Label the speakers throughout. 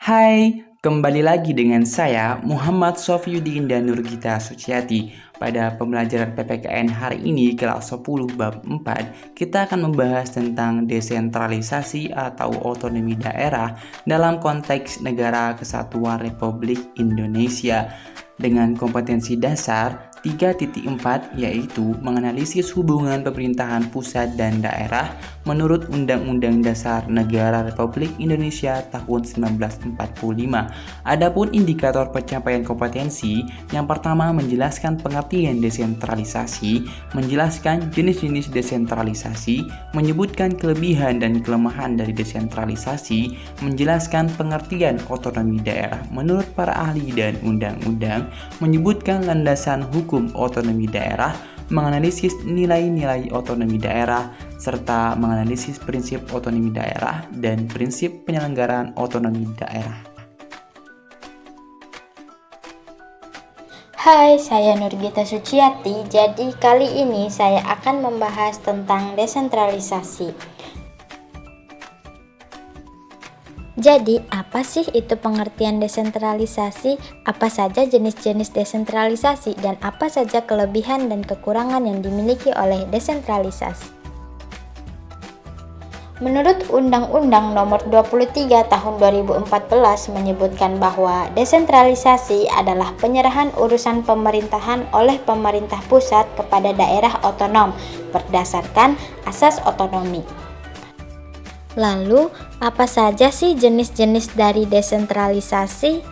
Speaker 1: Hai, kembali lagi dengan saya Muhammad Sofiyuddin dan Nurgita Suciati. Pada pembelajaran PPKN hari ini kelas 10 bab 4, kita akan membahas tentang desentralisasi atau otonomi daerah dalam konteks Negara Kesatuan Republik Indonesia. Dengan kompetensi dasar 3.4 yaitu menganalisis hubungan pemerintahan pusat dan daerah menurut Undang-Undang Dasar Negara Republik Indonesia tahun 1945. Adapun indikator pencapaian kompetensi, yang pertama menjelaskan pengertian desentralisasi, menjelaskan jenis-jenis desentralisasi, menyebutkan kelebihan dan kelemahan dari desentralisasi, menjelaskan pengertian otonomi daerah menurut para ahli dan undang-undang, menyebutkan landasan hukum otonomi daerah, menganalisis nilai-nilai otonomi daerah, serta menganalisis prinsip otonomi daerah dan prinsip penyelenggaraan otonomi daerah.
Speaker 2: Hai, saya Nurgita Suciati. Jadi kali ini saya akan membahas tentang desentralisasi. Jadi, apa sih itu pengertian desentralisasi? Apa saja jenis-jenis desentralisasi dan apa saja kelebihan dan kekurangan yang dimiliki oleh desentralisasi? Menurut Undang-Undang Nomor 23 Tahun 2014 menyebutkan bahwa desentralisasi adalah penyerahan urusan pemerintahan oleh pemerintah pusat kepada daerah otonom berdasarkan asas otonomi. Lalu, apa saja sih jenis-jenis dari desentralisasi?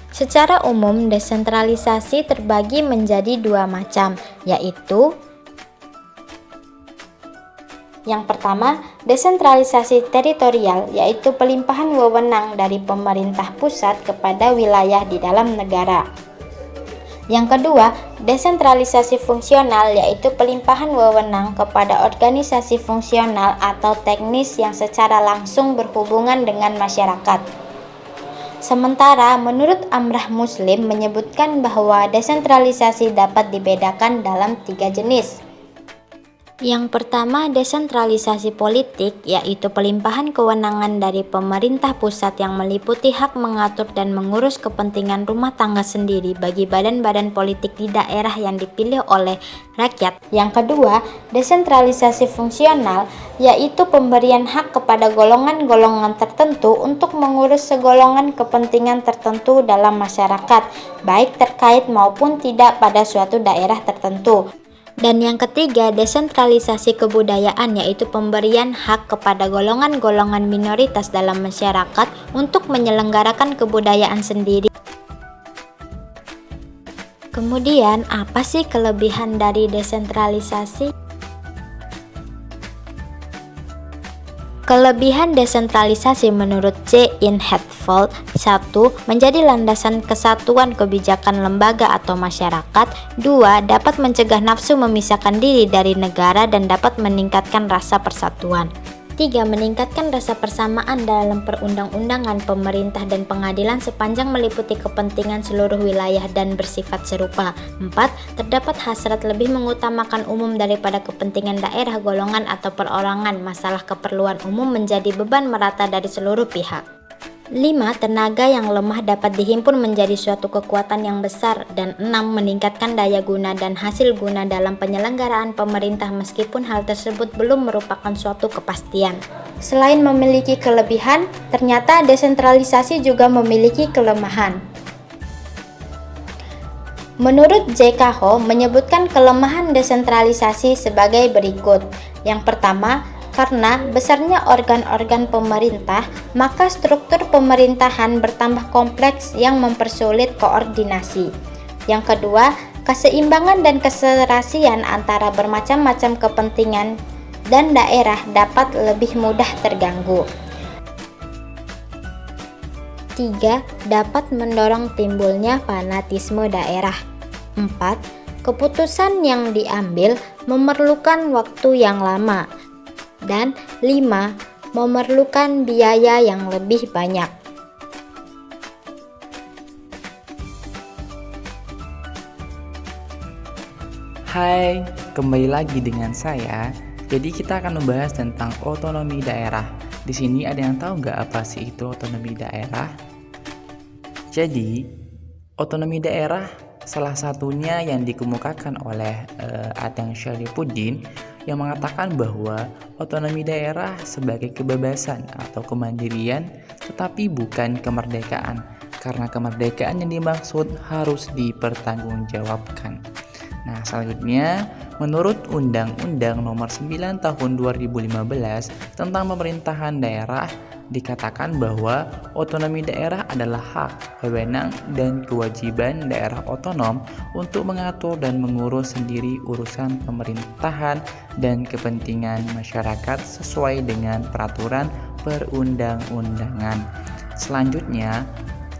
Speaker 2: Secara umum, desentralisasi terbagi menjadi dua macam, yaitu yang pertama, desentralisasi teritorial, yaitu pelimpahan wewenang dari pemerintah pusat kepada wilayah di dalam negara. Yang kedua, desentralisasi fungsional, yaitu pelimpahan wewenang kepada organisasi fungsional atau teknis yang secara langsung berhubungan dengan masyarakat. Sementara menurut Amrah Muslim menyebutkan bahwa desentralisasi dapat dibedakan dalam 3 jenis. Yang pertama, desentralisasi politik, yaitu pelimpahan kewenangan dari pemerintah pusat yang meliputi hak mengatur dan mengurus kepentingan rumah tangga sendiri bagi badan-badan politik di daerah yang dipilih oleh rakyat. Yang kedua, desentralisasi fungsional, yaitu pemberian hak kepada golongan-golongan tertentu untuk mengurus segolongan kepentingan tertentu dalam masyarakat, baik terkait maupun tidak pada suatu daerah tertentu. Dan yang ketiga, desentralisasi kebudayaan, yaitu pemberian hak kepada golongan-golongan minoritas dalam masyarakat untuk menyelenggarakan kebudayaan sendiri. Kemudian, apa sih kelebihan dari desentralisasi? Kelebihan desentralisasi menurut C. In Hatfield 1. Menjadi landasan kesatuan kebijakan lembaga atau masyarakat. 2. Dapat mencegah nafsu memisahkan diri dari negara dan dapat meningkatkan rasa persatuan. 3. Meningkatkan rasa persamaan dalam perundang-undangan pemerintah dan pengadilan sepanjang meliputi kepentingan seluruh wilayah dan bersifat serupa. 4. Terdapat hasrat lebih mengutamakan umum daripada kepentingan daerah, golongan, atau perorangan. Masalah keperluan umum menjadi beban merata dari seluruh pihak. 5. Tenaga yang lemah dapat dihimpun menjadi suatu kekuatan yang besar. Dan 6. Meningkatkan daya guna dan hasil guna dalam penyelenggaraan pemerintah meskipun hal tersebut belum merupakan suatu kepastian. Selain memiliki kelebihan, ternyata desentralisasi juga memiliki kelemahan. Menurut J.K. Ho menyebutkan kelemahan desentralisasi sebagai berikut. Yang pertama, karena besarnya organ-organ pemerintah, maka struktur pemerintahan bertambah kompleks yang mempersulit koordinasi. Yang kedua, keseimbangan dan keserasian antara bermacam-macam kepentingan dan daerah dapat lebih mudah terganggu. 3. Dapat mendorong timbulnya fanatisme daerah. 4. Keputusan yang diambil memerlukan waktu yang lama. Dan 5. Memerlukan biaya yang lebih banyak.
Speaker 1: Hai, kembali lagi dengan saya Jadi kita akan membahas tentang otonomi daerah. Di sini ada yang tahu nggak apa sih itu otonomi daerah? Jadi, otonomi daerah salah satunya yang dikemukakan oleh Adang Syarifuddin yang mengatakan bahwa otonomi daerah sebagai kebebasan atau kemandirian tetapi bukan kemerdekaan, karena kemerdekaan yang dimaksud harus dipertanggungjawabkan. Nah, selanjutnya, menurut Undang-Undang Nomor 9 Tahun 2015 tentang pemerintahan daerah, dikatakan bahwa otonomi daerah adalah hak, wewenang, dan kewajiban daerah otonom untuk mengatur dan mengurus sendiri urusan pemerintahan dan kepentingan masyarakat sesuai dengan peraturan perundang-undangan. Selanjutnya,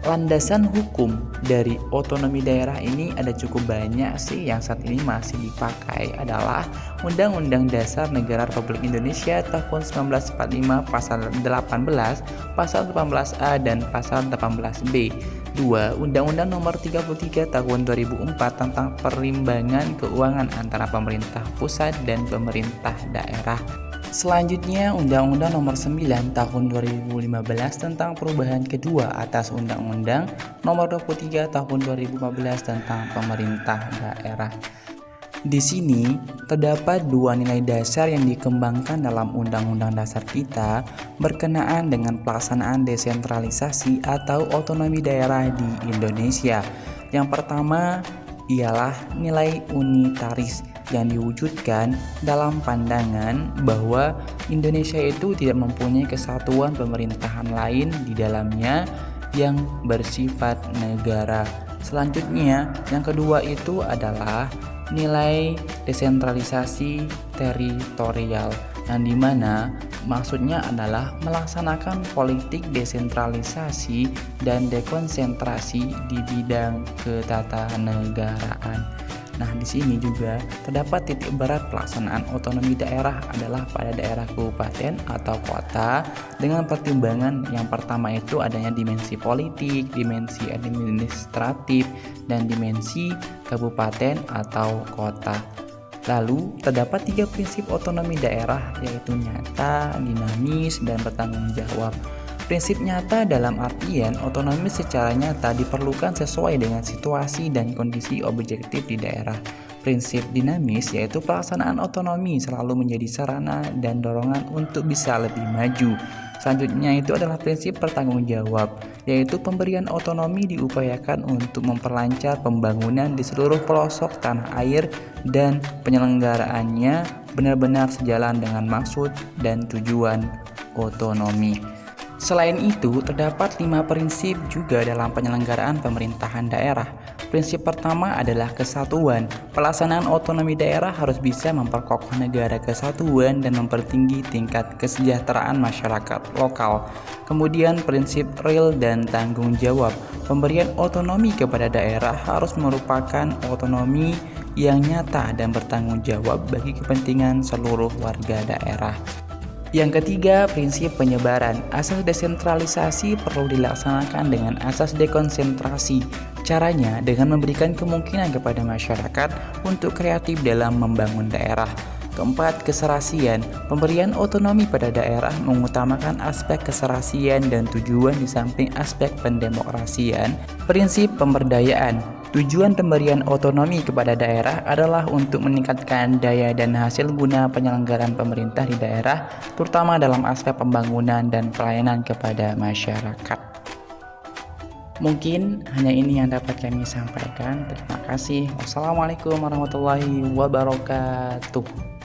Speaker 1: landasan hukum dari otonomi daerah ini ada cukup banyak sih. Yang saat ini masih dipakai adalah Undang-Undang Dasar Negara Republik Indonesia tahun 1945 pasal 18, pasal 18A dan pasal 18B. 2. Undang-Undang Nomor 33 tahun 2004 tentang perimbangan keuangan antara pemerintah pusat dan pemerintah daerah. Selanjutnya, Undang-Undang Nomor 9 Tahun 2015 tentang perubahan kedua atas Undang-Undang Nomor 23 Tahun 2015 tentang pemerintah daerah. Di sini terdapat dua nilai dasar yang dikembangkan dalam Undang-Undang Dasar kita berkenaan dengan pelaksanaan desentralisasi atau otonomi daerah di Indonesia. Yang pertama ialah nilai unitaris yang diwujudkan dalam pandangan bahwa Indonesia itu tidak mempunyai kesatuan pemerintahan lain di dalamnya yang bersifat negara. Selanjutnya, yang kedua itu adalah nilai desentralisasi teritorial, yang dimana maksudnya adalah melaksanakan politik desentralisasi dan dekonsentrasi di bidang ketatanegaraan. Nah, di sini juga terdapat titik berat pelaksanaan otonomi daerah adalah pada daerah kabupaten atau kota dengan pertimbangan yang pertama itu adanya dimensi politik, dimensi administratif, dan dimensi kabupaten atau kota. Lalu, terdapat 3 prinsip otonomi daerah yaitu nyata, dinamis, dan bertanggung jawab. Prinsip nyata dalam artian otonomi secara nyata diperlukan sesuai dengan situasi dan kondisi objektif di daerah. Prinsip dinamis yaitu pelaksanaan otonomi selalu menjadi sarana dan dorongan untuk bisa lebih maju. Selanjutnya itu adalah prinsip bertanggung jawab, yaitu pemberian otonomi diupayakan untuk memperlancar pembangunan di seluruh pelosok tanah air dan penyelenggaraannya benar-benar sejalan dengan maksud dan tujuan otonomi. Selain itu, terdapat 5 prinsip juga dalam penyelenggaraan pemerintahan daerah. Prinsip pertama adalah kesatuan. Pelaksanaan otonomi daerah harus bisa memperkokoh negara kesatuan dan mempertinggi tingkat kesejahteraan masyarakat lokal. Kemudian prinsip real dan tanggung jawab. Pemberian otonomi kepada daerah harus merupakan otonomi yang nyata dan bertanggung jawab bagi kepentingan seluruh warga daerah. Yang ketiga, prinsip penyebaran. Asas desentralisasi perlu dilaksanakan dengan asas dekonsentrasi. Caranya dengan memberikan kemungkinan kepada masyarakat untuk kreatif dalam membangun daerah. Keempat, keserasian. Pemberian otonomi pada daerah mengutamakan aspek keserasian dan tujuan di samping aspek pendemokrasian. Prinsip pemberdayaan. Tujuan pemberian otonomi kepada daerah adalah untuk meningkatkan daya dan hasil guna penyelenggaraan pemerintah di daerah, terutama dalam aspek pembangunan dan pelayanan kepada masyarakat. Mungkin hanya ini yang dapat kami sampaikan. Terima kasih. Wassalamualaikum warahmatullahi wabarakatuh.